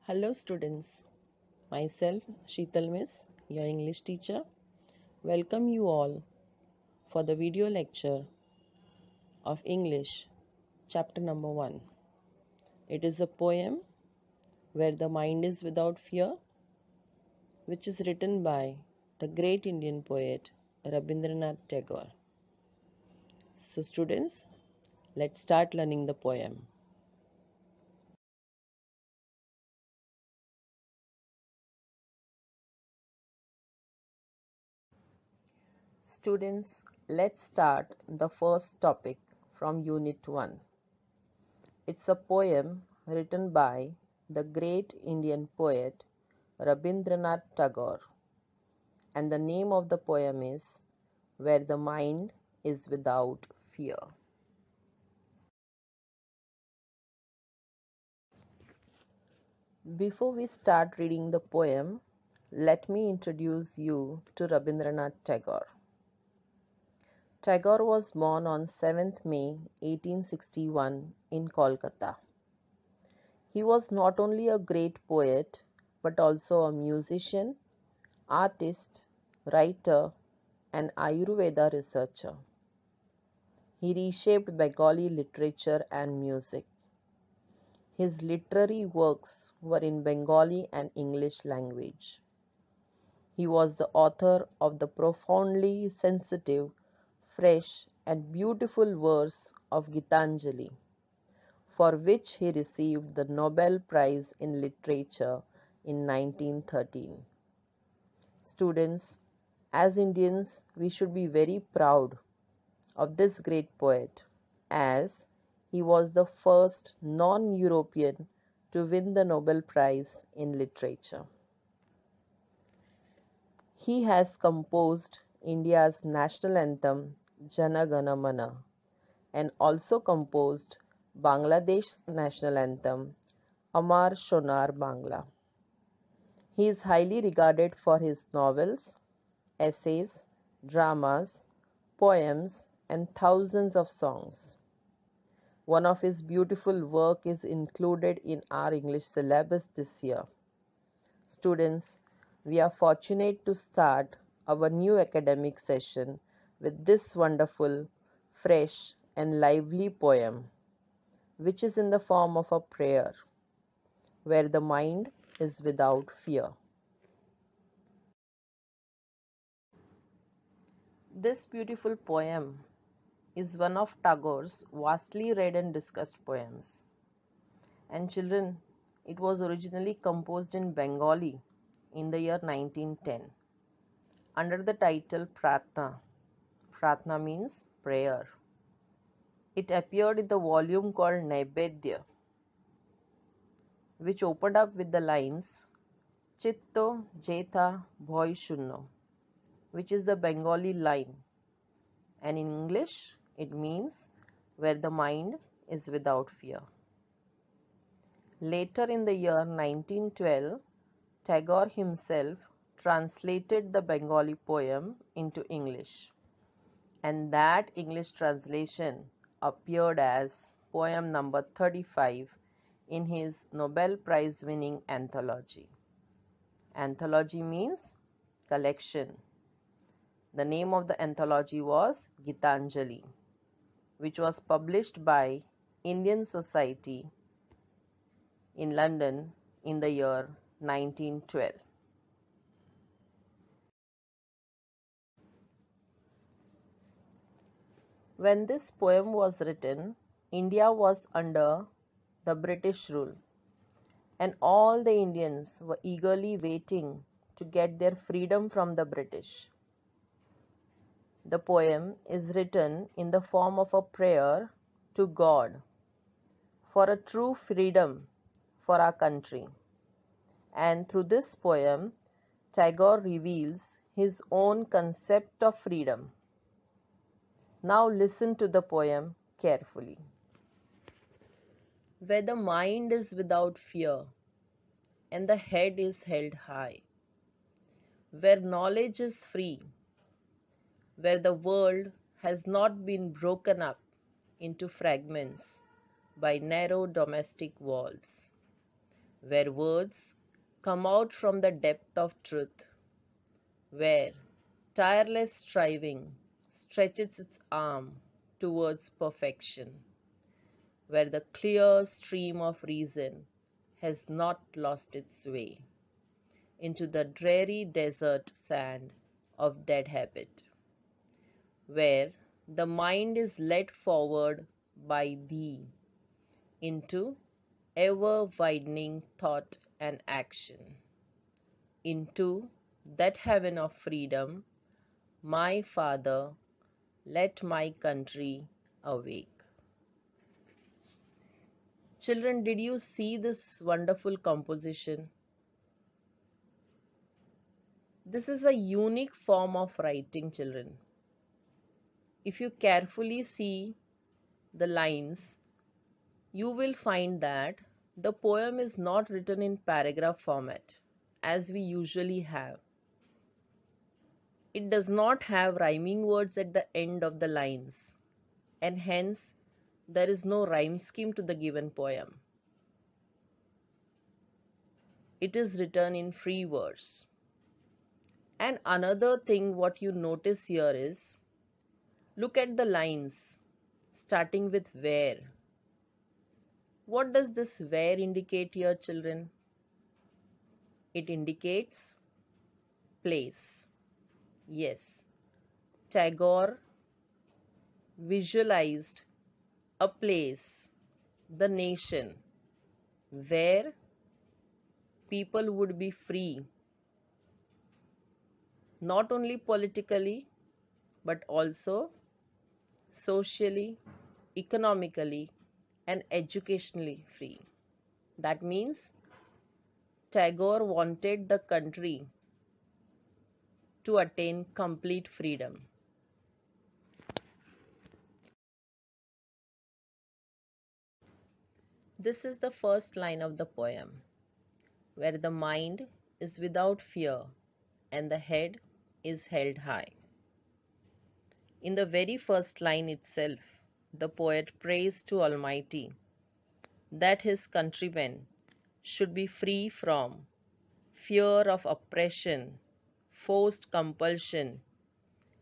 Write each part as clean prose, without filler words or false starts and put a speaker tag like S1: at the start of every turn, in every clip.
S1: Hello students, myself SHITAL Miss, your English teacher, welcome you all for the video lecture of English chapter number 1. It is a poem where the mind is without fear, which is written by the great Indian poet Rabindranath Tagore. So students, let's start learning the poem. Students, let's start the first topic from Unit 1. It's a poem written by the great Indian poet Rabindranath Tagore, and the name of the poem is Where the Mind is Without Fear. Before we start reading the poem, let me introduce you to Rabindranath Tagore. Tagore was born on 7th May 1861 in Kolkata. He was not only a great poet but also a musician, artist, writer, and Ayurveda researcher. He reshaped Bengali literature and music. His literary works were in Bengali and English language. He was the author of the profoundly sensitive, fresh, and beautiful verse of Gitanjali, for which he received the Nobel Prize in Literature in 1913. Students, as Indians, we should be very proud of this great poet, as he was the first non-European to win the Nobel Prize in Literature. He has composed India's national anthem Jana Gana Mana and also composed Bangladesh's national anthem Amar Shonar Bangla. He is highly regarded for his novels, essays, dramas, poems, and thousands of songs. One of his beautiful work is included in our English syllabus this year. Students, we are fortunate to start our new academic session with this wonderful, fresh, and lively poem, which is in the form of a prayer, where the mind is without fear. This beautiful poem is one of Tagore's vastly read and discussed poems. And children, it was originally composed in Bengali in the year 1910 under the title Pratna. Pratna means prayer. It appeared in the volume called Naivedya, which opened up with the lines Chitto Jetha Bhoy Shunno, which is the Bengali line, and in English it means where the mind is without fear. Later in the year 1912, Tagore himself translated the Bengali poem into English, and that English translation appeared as poem number 35 in his Nobel Prize winning anthology. Anthology means collection. The name of the anthology was Gitanjali, which was published by Indian Society in London in the year 1912. When this poem was written, India was under the British rule, and all the Indians were eagerly waiting to get their freedom from the British. The poem is written in the form of a prayer to God for a true freedom for our country. And through this poem, Tagore reveals his own concept of freedom. Now listen to the poem carefully. Where the mind is without fear and the head is held high, where knowledge is free, where the world has not been broken up into fragments by narrow domestic walls, where words come out from the depth of truth, where tireless striving stretches its arm towards perfection, where the clear stream of reason has not lost its way into the dreary desert sand of dead habit, where the mind is led forward by thee into ever widening thought and action, into that heaven of freedom, my Father, let my country awake. Children, did you see this wonderful composition? This is a unique form of writing, children. If you carefully see the lines, you will find that the poem is not written in paragraph format as we usually have. It does not have rhyming words at the end of the lines, and hence there is no rhyme scheme to the given poem. It is written in free verse. And another thing what you notice here is, look at the lines starting with where. What does this where indicate here, children? It indicates place. Yes, Tagore visualized a place, the nation, where people would be free, not only politically, but also socially, economically, and educationally free. That means Tagore wanted the country to attain complete freedom. This is the first line of the poem, where the mind is without fear and the head is held high. In the very first line itself, the poet prays to Almighty that his countrymen should be free from fear of oppression, forced compulsion,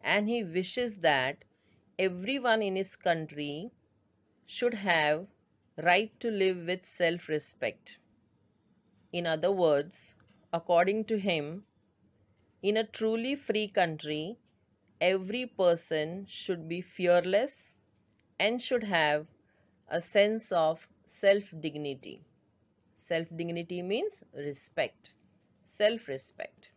S1: and he wishes that everyone in his country should have right to live with self-respect. In other words, according to him, in a truly free country, every person should be fearless and should have a sense of self-dignity. Self-dignity means respect, self-respect.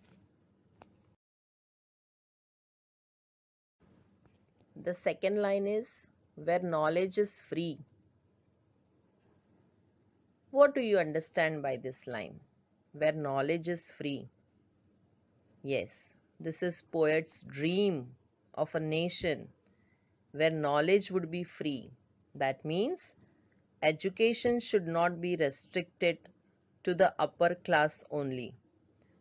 S1: The second line is where knowledge is free. What do you understand by this line? Where knowledge is free. Yes, this is poet's dream of a nation where knowledge would be free. That means education should not be restricted to the upper class only,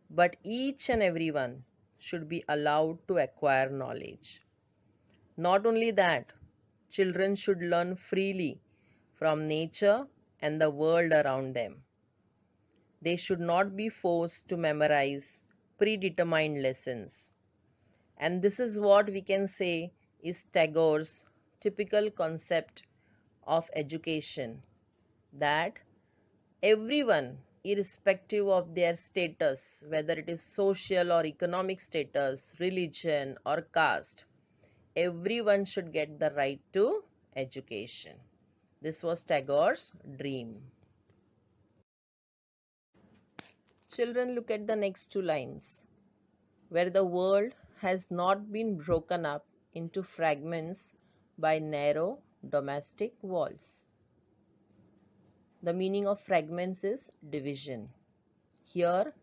S1: but each and everyone should be allowed to acquire knowledge. Not only that, children should learn freely from nature and the world around them. They should not be forced to memorize predetermined lessons. And this is what we can say is Tagore's typical concept of education, that everyone, irrespective of their status, whether it is social or economic status, religion or caste, everyone should get the right to education. This was Tagore's dream. Children, look at the next two lines, where the world has not been broken up into fragments by narrow domestic walls. The meaning of fragments is division. Here,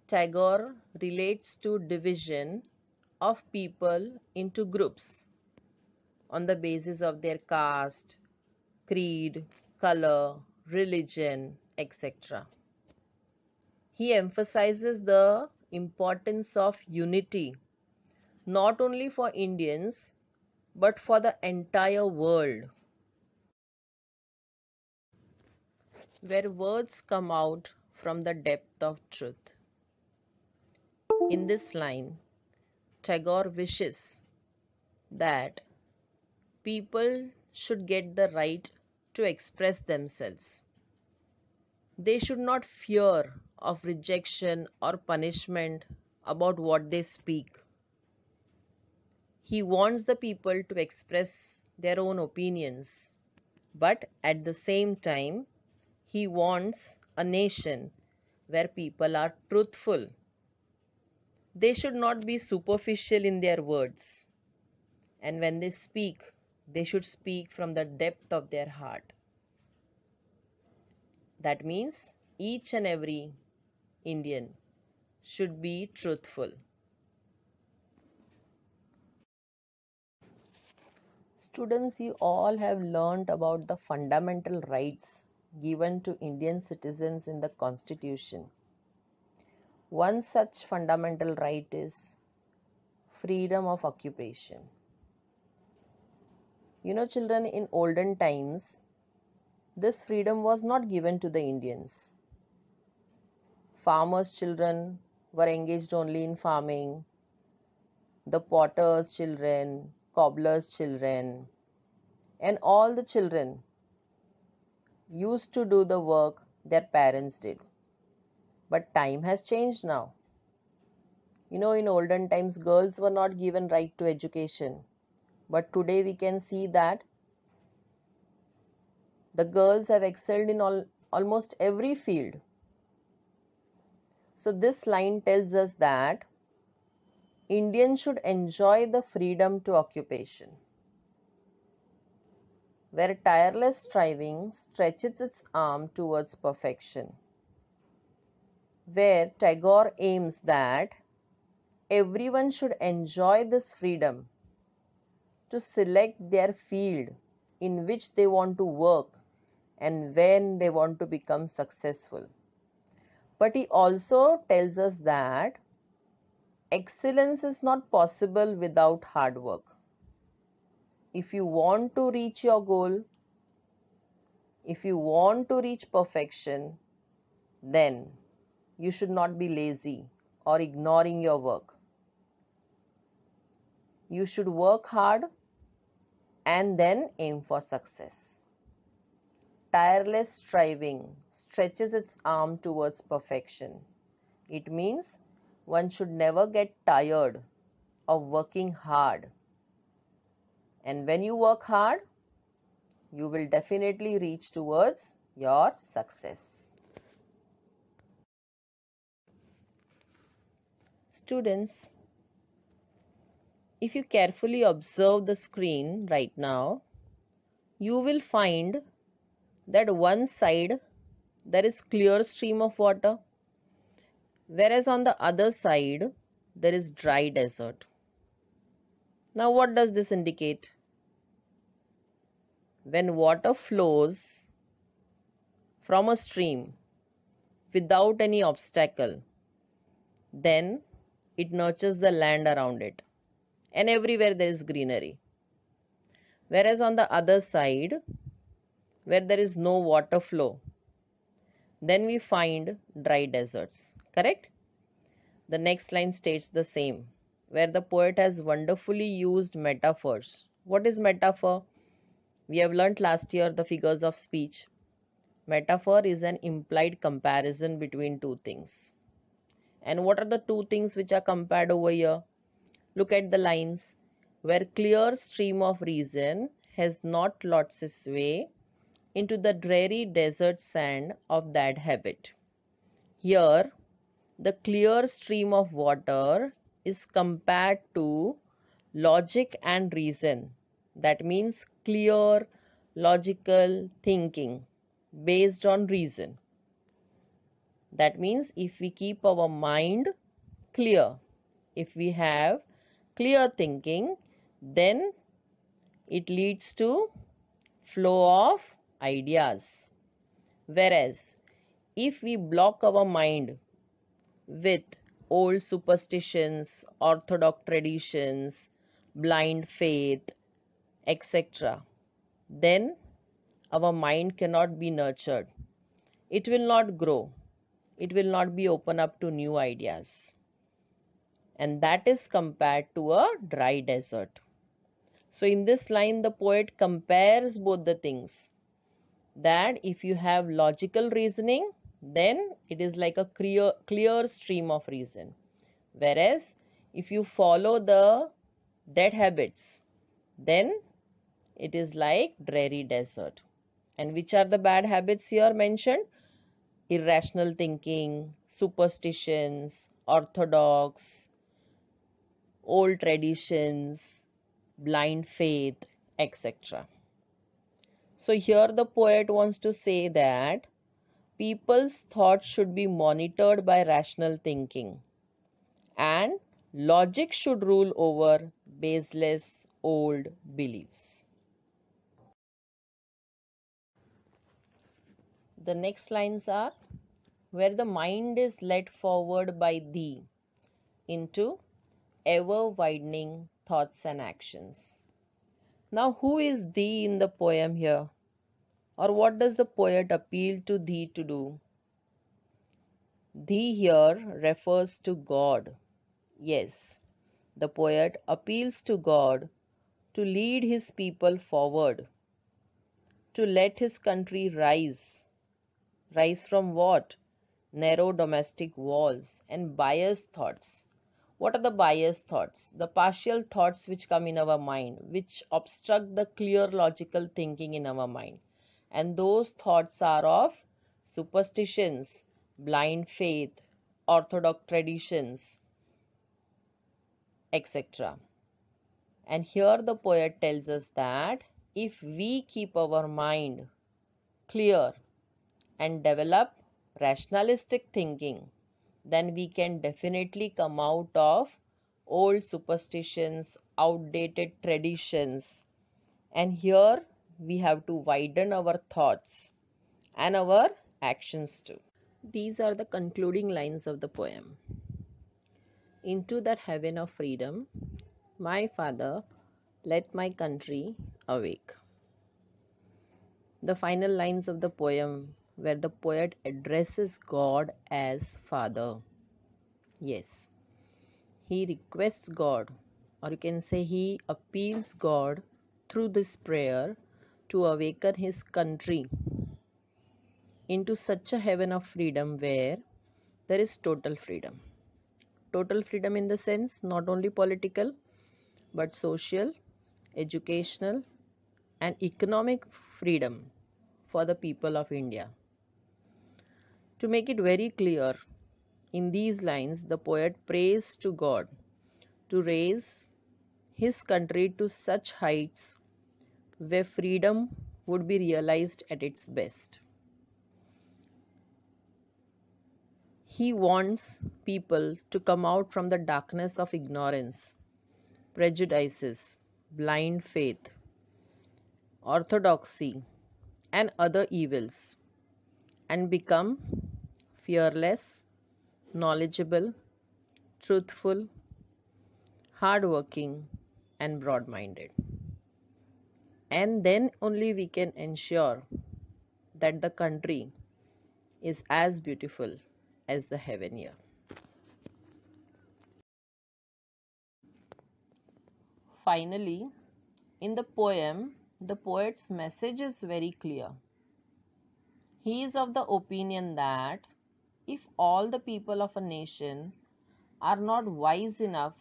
S1: Tagore relates to division of people into groups on the basis of their caste, creed, color, religion, etc. He emphasizes the importance of unity, not only for Indians, but for the entire world. where words come out from the depth of truth. In this line, Tagore wishes that people should get the right to express themselves. They should not fear of rejection or punishment about what they speak. He wants the people to express their own opinions, but at the same time, he wants a nation where people are truthful. They should not be superficial in their words, and when they speak, they should speak from the depth of their heart. That means each and every Indian should be truthful. Students, you all have learnt about the fundamental rights given to Indian citizens in the Constitution. One such fundamental right is freedom of occupation. You know, children, in olden times, this freedom was not given to the Indians. Farmers' children were engaged only in farming. The potter's children, cobbler's children, and all the children used to do the work their parents did. But time has changed now. You know, in olden times, girls were not given right to education. But today we can see that the girls have excelled in almost every field. So this line tells us that Indians should enjoy the freedom to occupation, where tireless striving stretches its arm towards perfection, where Tagore aims that everyone should enjoy this freedom to select their field in which they want to work and when they want to become successful. But he also tells us that excellence is not possible without hard work. If you want to reach your goal, if you want to reach perfection, then you should not be lazy or ignoring your work. You should work hard and then aim for success. Tireless striving stretches its arm towards perfection. It means one should never get tired of working hard. And when you work hard, you will definitely reach towards your success. Students, if you carefully observe the screen right now, you will find that one side there is clear stream of water, whereas on the other side there is dry desert. Now what does this indicate? When water flows from a stream without any obstacle, then it nurtures the land around it, and everywhere there is greenery. Whereas on the other side, where there is no water flow, then we find dry deserts. Correct? The next line states the same, where the poet has wonderfully used metaphors. What is metaphor? We have learnt last year the figures of speech. Metaphor is an implied comparison between two things. And what are the two things which are compared over here? Look at the lines. Where clear stream of reason has not lost its way into the dreary desert sand of that habit. Here, the clear stream of water is compared to logic and reason. That means clear, logical thinking based on reason. That means if we keep our mind clear, if we have clear thinking, then it leads to flow of ideas. Whereas if we block our mind with old superstitions, orthodox traditions, blind faith, etc., then our mind cannot be nurtured it will not grow. It will not be open up to new ideas. And that is compared to a dry desert. So in this line, the poet compares both the things. That if you have logical reasoning, then it is like a clear stream of reason. Whereas if you follow the dead habits, then it is like dreary desert. And which are the bad habits here mentioned? Irrational thinking, superstitions, orthodox, old traditions, blind faith, etc. So here the poet wants to say that people's thoughts should be monitored by rational thinking and logic should rule over baseless old beliefs. The next lines are, where the mind is led forward by thee into ever widening thoughts and actions. Now, who is thee in the poem here? Or what does the poet appeal to thee to do? Thee here refers to God. Yes, the poet appeals to God to lead his people forward, to let his country rise. Rise from what? Narrow domestic walls and biased thoughts. What are the biased thoughts? The partial thoughts which come in our mind, which obstruct the clear logical thinking in our mind. And those thoughts are of superstitions, blind faith, orthodox traditions, etc. And here the poet tells us that if we keep our mind clear and develop rationalistic thinking, then we can definitely come out of old superstitions, outdated traditions. And here we have to widen our thoughts and our actions too. These are the concluding lines of the poem. Into that heaven of freedom, my father, let my country awake. The final lines of the poem, where the poet addresses God as Father. Yes, he requests God, or you can say he appeals God through this prayer to awaken his country into such a heaven of freedom where there is total freedom. Total freedom in the sense not only political but social, educational, and economic freedom for the people of India. To make it very clear, in these lines, the poet prays to God to raise his country to such heights where freedom would be realized at its best. He wants people to come out from the darkness of ignorance, prejudices, blind faith, orthodoxy, and other evils, and become fearless, knowledgeable, truthful, hardworking, and broad-minded. And then only we can ensure that the country is as beautiful as the heaven here. Finally, in the poem, the poet's message is very clear. He is of the opinion that if all the people of a nation are not wise enough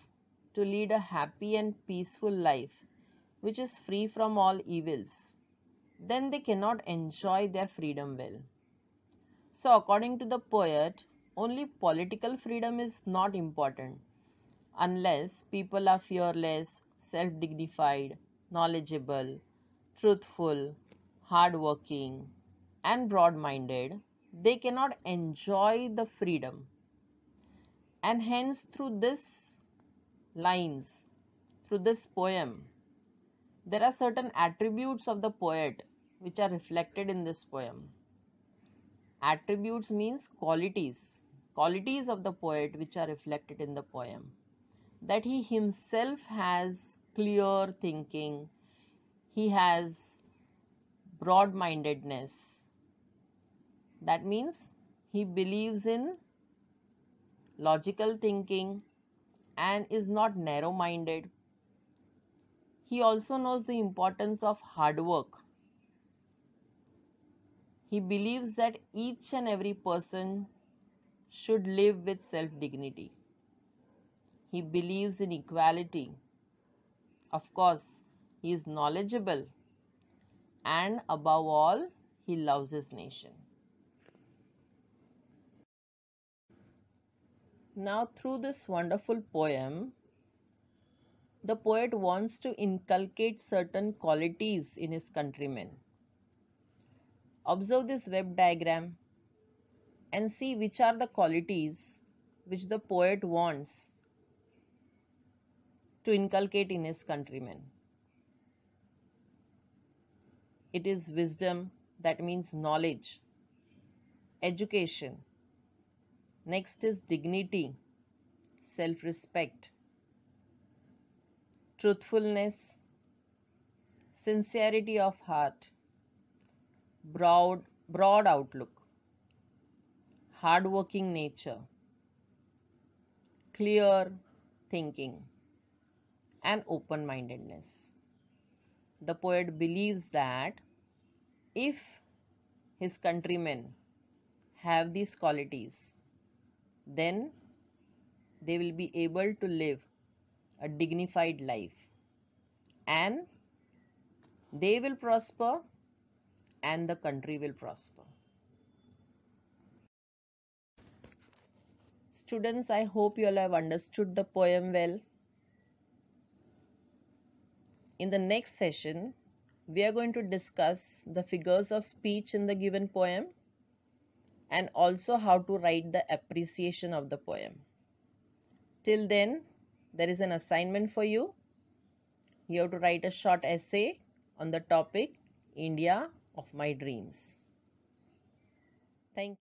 S1: to lead a happy and peaceful life which is free from all evils, then they cannot enjoy their freedom well. So according to the poet, only political freedom is not important unless people are fearless, self-dignified, knowledgeable, truthful, hardworking, and broad-minded. They cannot enjoy the freedom. And hence through this lines, through this poem, there are certain attributes of the poet which are reflected in this poem. Attributes means qualities of the poet which are reflected in the poem. That he himself has clear thinking, he has broad-mindedness, That means he believes in logical thinking and is not narrow-minded. He also knows the importance of hard work. He believes that each and every person should live with self-dignity. He believes in equality. Of course, he is knowledgeable, and above all, he loves his nation. Now, through this wonderful poem, the poet wants to inculcate certain qualities in his countrymen. Observe this web diagram and see which are the qualities which the poet wants to inculcate in his countrymen. It is wisdom, that means knowledge, education. Next is dignity, self-respect, truthfulness, sincerity of heart, broad outlook, hard-working nature, clear thinking, and open-mindedness. The poet believes that if his countrymen have these qualities, then they will be able to live a dignified life, and they will prosper and the country will prosper. Students, I hope you all have understood the poem well. In the next session, we are going to discuss the figures of speech in the given poem and also how to write the appreciation of the poem. Till then, there is an assignment for you. You have to write a short essay on the topic India of My Dreams. Thank you.